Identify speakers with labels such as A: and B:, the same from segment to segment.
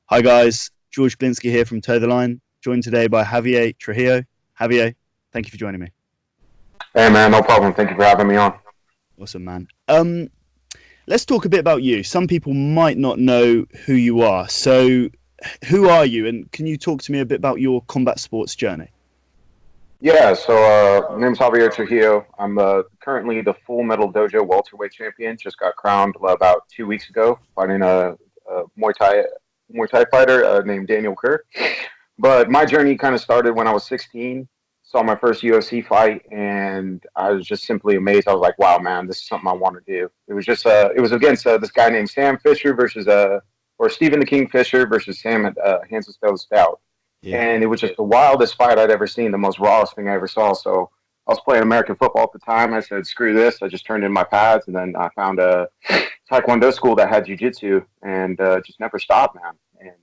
A: Hi guys, George Glinski here from Toe the Line, joined today by Javier Trujillo. Javier, thank you for joining me.
B: Hey man, no problem. Thank you for having me on.
A: Awesome, man. Let's talk a bit about you. Some people might not know who you are. So who are you, and can you talk to me a bit about your combat sports journey?
B: Yeah, so my name's Javier Trujillo. I'm currently the Full Metal Dojo welterweight champion. Just got crowned about 2 weeks ago, fighting a Muay Thai fighter named Daniel Kerr. But my journey kind of started when I was 16. Saw my first UFC fight, and I was just simply amazed. I was like, "Wow, man, this is something I want to do." It was against this guy named Sam Fisher versus or Stephen the King Fisher versus Sam at Hanson Stout.
A: Yeah.
B: And it was just the wildest fight I'd ever seen, the most rawest thing I ever saw. So I was playing American football at the time. I said, "Screw this!" I just turned in my pads, and then I found a Taekwondo school that had jiu-jitsu, and just never stopped, man. And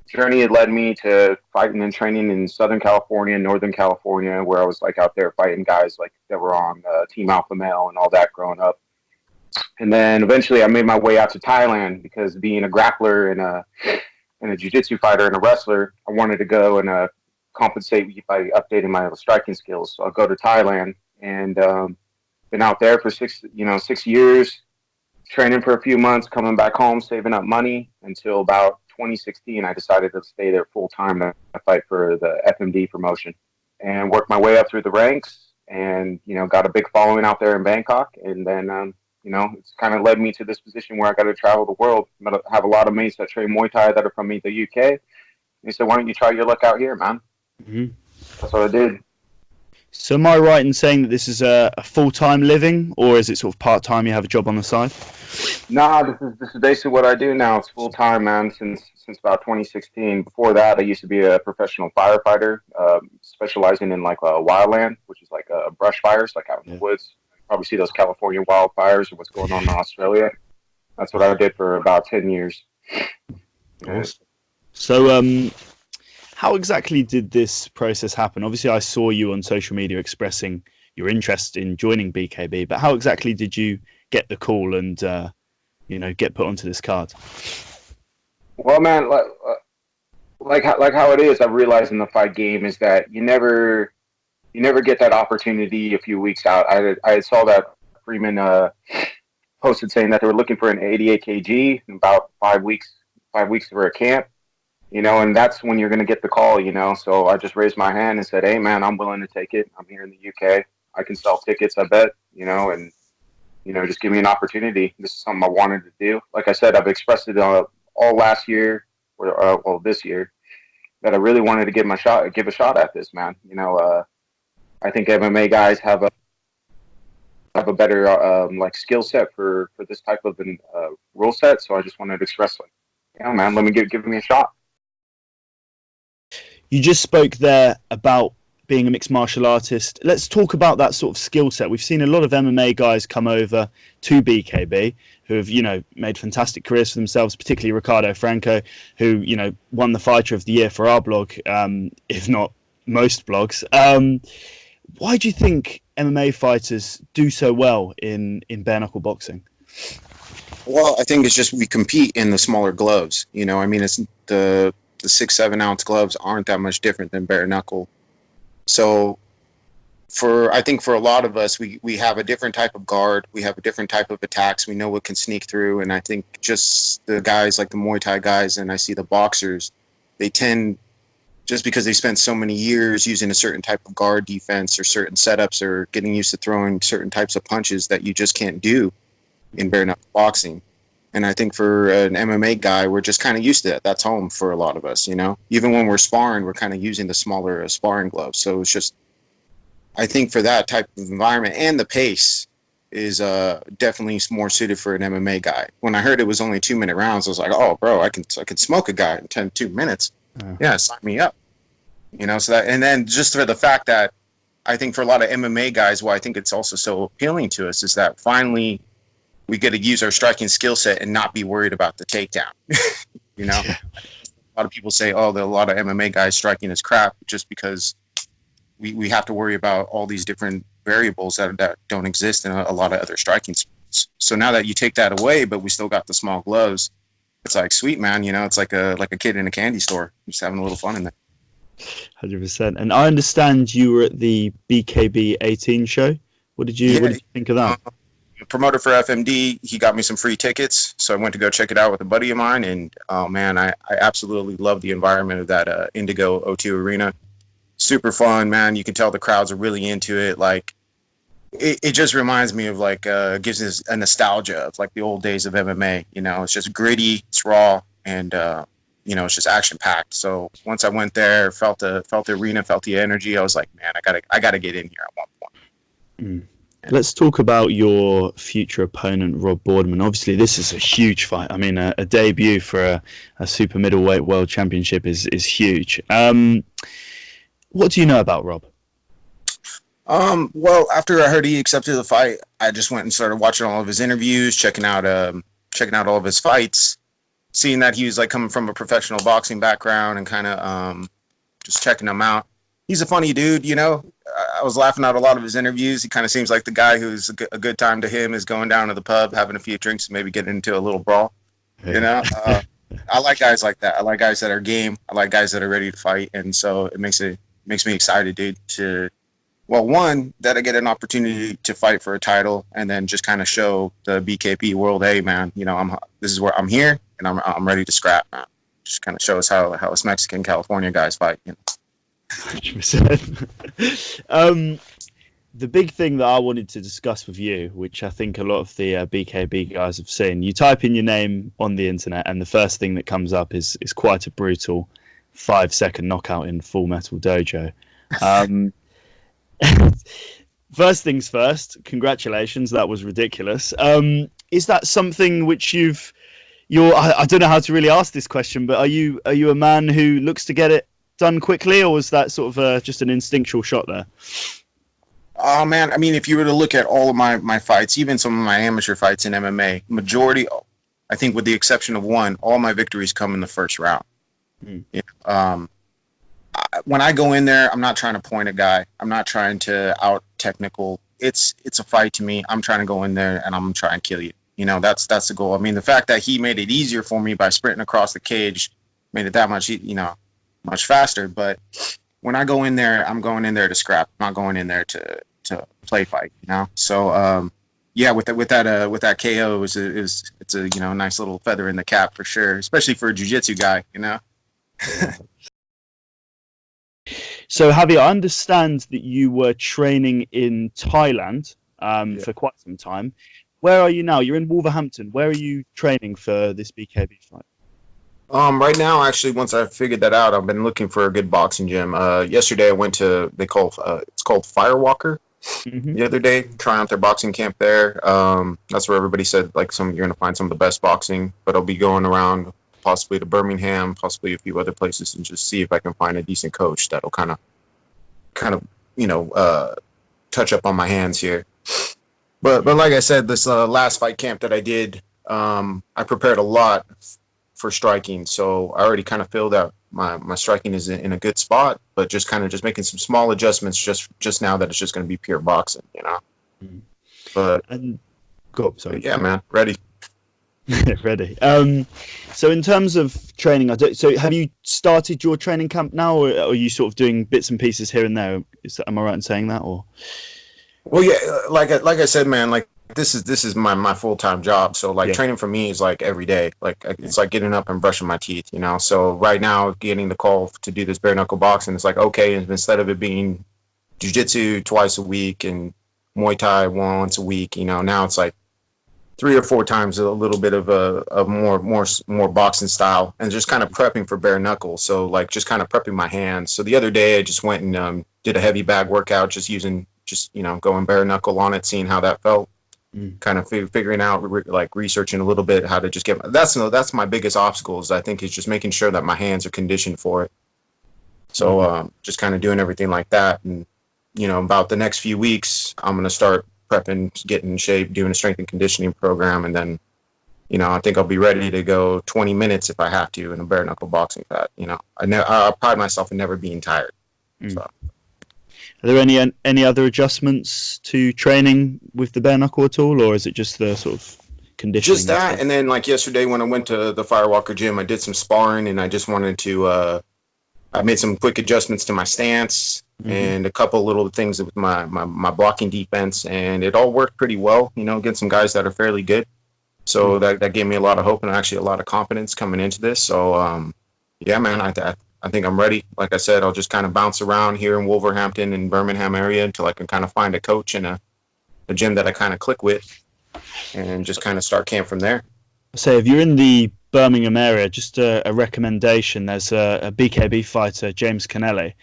B: journey had led me to fighting and training in Southern California, Northern California, where I was like out there fighting guys like that were on Team Alpha Male and all that growing up. And then eventually I made my way out to Thailand because being a grappler and a jiu-jitsu fighter and a wrestler, I wanted to go and compensate by updating my striking skills. So I'll go to Thailand and been out there for 6 years, training for a few months, coming back home, saving up money until about 2016. I decided to stay there full time to fight for the FMD promotion and work my way up through the ranks and, got a big following out there in Bangkok. And then, it's kind of led me to this position where I got to travel the world. I have a lot of mates that train Muay Thai that are from the UK. They said, "Why don't you try your luck out here, man?"
A: Mm-hmm.
B: That's what I did.
A: So am I right in saying that this is a full-time living, or is it sort of part-time, you have a job on the side?
B: Nah, this is basically what I do now. It's full time, man. Since about 2016. Before that, I used to be a professional firefighter, specializing in like wildland, which is like brush fires, like out in the woods. You probably see those California wildfires and what's going on in Australia. That's what I did for about 10 years.
A: Awesome. So, how exactly did this process happen? Obviously, I saw you on social media expressing your interest in joining BKB, but how exactly did you get the call and get put onto this card?
B: Well, man, like how it is, I've realized in the fight game is that you never get that opportunity a few weeks out. I saw that Freeman posted saying that they were looking for an 88 kg in about 5 weeks for a camp, and that's when you're going to get the call, So I just raised my hand and said, "Hey, man, I'm willing to take it. I'm here in the UK. I can sell tickets, I bet, and just give me an opportunity. This is something I wanted to do." Like I said, I've expressed it all last year, or this year, that I really wanted to give a shot at this, man. I think MMA guys have a better skill set for this type of rule set. So I just wanted to express man, let me give me a shot.
A: You just spoke there about being a mixed martial artist. Let's talk about that sort of skill set. We've seen a lot of MMA guys come over to BKB who have, made fantastic careers for themselves, particularly Ricardo Franco, who, won the Fighter of the Year for our blog, if not most blogs. Why do you think MMA fighters do so well in bare knuckle boxing?
C: Well, I think it's just we compete in the smaller gloves. It's the 6-7 ounce gloves aren't that much different than bare knuckle. So I think for a lot of us, we have a different type of guard. We have a different type of attacks. We know what can sneak through. And I think just the guys like the Muay Thai guys and I see the boxers, they tend, just because they spent so many years using a certain type of guard defense or certain setups or getting used to throwing certain types of punches that you just can't do in bare knuckle boxing. And I think for an MMA guy, we're just kind of used to that. That's home for a lot of us, Even when we're sparring, we're kind of using the smaller sparring gloves. So it's just, I think for that type of environment, and the pace is definitely more suited for an MMA guy. When I heard it was only 2-minute rounds, I was like, "Oh, bro, I can smoke a guy in 2 minutes. Yeah, sign me up." So that, and then just for the fact that I think for a lot of MMA guys, why I think it's also so appealing to us is that finally we get to use our striking skill set and not be worried about the takedown. Yeah. A lot of people say, "Oh, a lot of MMA guys striking is crap," just because we have to worry about all these different variables that don't exist in a lot of other striking sports. So now that you take that away, but we still got the small gloves, it's like, sweet, man. You know, it's like a kid in a candy store, just having a little fun in there.
A: 100%. And I understand you were at the BKB 18 show. What did you think of that?
C: Promoter for FMD, he got me some free tickets, so I went to go check it out with a buddy of mine, and oh man, I absolutely love the environment of that Indigo O2 Arena. Super fun, man. You can tell the crowds are really into it. Like, it just reminds me of like gives us a nostalgia of like the old days of MMA. You know, it's just gritty, it's raw, and you know, it's just action packed. So once I went there, felt the arena, felt the energy, I was like, man, I gotta get in here at one point.
A: Let's talk about your future opponent, Rob Boardman. Obviously, this is a huge fight. I mean, a debut for a super middleweight world championship is huge. What do you know about Rob?
C: Well, after I heard he accepted the fight, I just went and started watching all of his interviews, checking out all of his fights, seeing that he was like coming from a professional boxing background, and kind of just checking him out. He's a funny dude, you know. I was laughing at a lot of his interviews. He kind of seems like the guy who's a good time to him is going down to the pub, having a few drinks, and maybe getting into a little brawl. You know, I like guys like that. I like guys that are game. I like guys that are ready to fight, and so it makes me excited, dude. One, that I get an opportunity to fight for a title, and then just kind of show the BKP world, hey man, you know, this is where I'm here, and I'm ready to scrap, man. Just kind of show us how us Mexican California guys fight, you know.
A: 100%. The big thing that I wanted to discuss with you, which I think a lot of the BKB guys have seen, you type in your name on the internet, and the first thing that comes up is quite a brutal 5-second knockout in Full Metal Dojo. First things first, congratulations, that was ridiculous. Is that something which I don't know how to really ask this question, but are you a man who looks to get it done quickly, or was that sort of just an instinctual shot there?
C: Oh man, I mean, if you were to look at all of my fights, even some of my amateur fights in MMA, majority, I think with the exception of one, all my victories come in the first round. You know, when I go in there, I'm not trying to point a guy. I'm not trying to out technical. It's a fight to me. I'm trying to go in there and I'm trying to kill you. You know, that's the goal. I mean, the fact that he made it easier for me by sprinting across the cage made it that much, you know, much faster. But when I go in there, I'm going in there to scrap. I'm not going in there to play fight, you know? So, yeah, with that KO, it's a, you know, nice little feather in the cap for sure, especially for a jiu-jitsu guy, you know?
A: So, Javier, I understand that you were training in Thailand for quite some time. Where are you now? You're in Wolverhampton. Where are you training for this BKB fight?
C: Right now, actually, once I figured that out, I've been looking for a good boxing gym. Yesterday, I went to it's called Firewalker. The other day, trying out their boxing camp there. That's where everybody said like you're gonna find some of the best boxing. But I'll be going around possibly to Birmingham, possibly a few other places, and just see if I can find a decent coach that'll kind of you know touch up on my hands here. But like I said, this last fight camp that I did, I prepared a lot for striking, so I already kind of feel that my striking is in a good spot, but just making some small adjustments just now that it's just going to be pure boxing, you know. But
A: sorry.
C: Yeah, man, ready.
A: Ready. So in terms of training, so have you started your training camp now, or are you sort of doing bits and pieces here and there? Am I right in saying that, or?
C: Well, yeah, like I said, man, like this is my full-time job. So like training for me is like every day. Like it's like getting up and brushing my teeth, you know. So right now, getting the call to do this bare knuckle boxing, it's like, okay, instead of it being jiu-jitsu twice a week and Muay Thai once a week, you know, now it's like 3 or 4 times a little bit of a more boxing style, and just kind of prepping for bare knuckle. So like just kind of prepping my hands. So the other day I just went and did a heavy bag workout, just you know, going bare knuckle on it, seeing how that felt. Kind of figuring out, like researching a little bit how to just get. That's my biggest obstacles, I think, is just making sure that my hands are conditioned for it. So just kind of doing everything like that, and you know, about the next few weeks, I'm gonna start prepping, getting in shape, doing a strength and conditioning program, and then, you know, I think I'll be ready to go 20 minutes if I have to in a bare knuckle boxing fight. You know, I pride myself in never being tired. So.
A: Are there any other adjustments to training with the bare knuckle at all, or is it just the sort of conditioning?
C: Just that, and then like yesterday when I went to the Firewalker gym, I did some sparring, and I just wanted to. I made some quick adjustments to my stance and a couple little things with my blocking defense, and it all worked pretty well. You know, against some guys that are fairly good. So that gave me a lot of hope and actually a lot of confidence coming into this. So yeah, man, I think I'm ready. Like I said, I'll just kind of bounce around here in Wolverhampton and Birmingham area until I can kind of find a coach and a gym that I kind of click with, and just kind of start camp from there.
A: So if you're in the Birmingham area, just a recommendation. There's a BKB fighter, James Kennelly.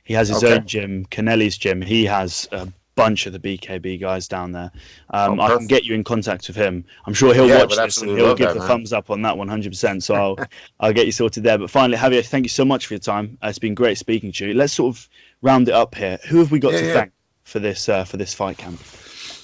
A: He has his own gym, Kennelly's gym. He has a bunch of the BKB guys down there. I can get you in contact with him. I'm sure he'll watch this and he'll give the thumbs up on that 100%. So I'll get you sorted there. But finally, Javier, thank you so much for your time. It's been great speaking to you. Let's sort of round it up here. Who have we got to thank for this fight camp?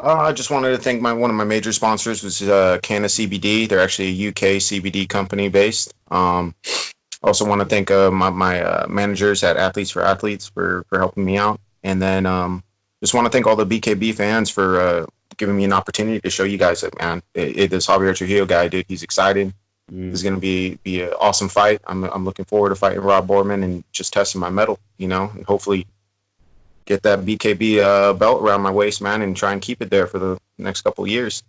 C: I just wanted to thank one of my major sponsors, was Canna CBD. They're actually a UK CBD company based. Also want to thank my managers at Athletes for Athletes for helping me out. And then just want to thank all the BKB fans for giving me an opportunity to show you guys that, man, this Javier Trujillo guy, dude, he's excited. It's going to be an awesome fight. I'm looking forward to fighting Rob Boardman and just testing my mettle, you know, and hopefully get that BKB belt around my waist, man, and try and keep it there for the next couple of years.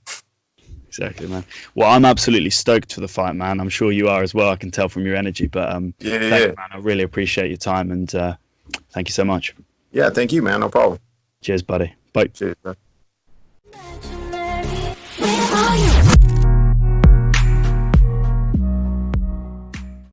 A: Exactly, man. Well, I'm absolutely stoked for the fight, man. I'm sure you are as well. I can tell from your energy. But thank you, man. I really appreciate your time, and thank you so much.
C: Yeah, thank you, man. No problem.
A: Cheers, buddy. Bye.
C: Cheers, bro.
D: Where are you?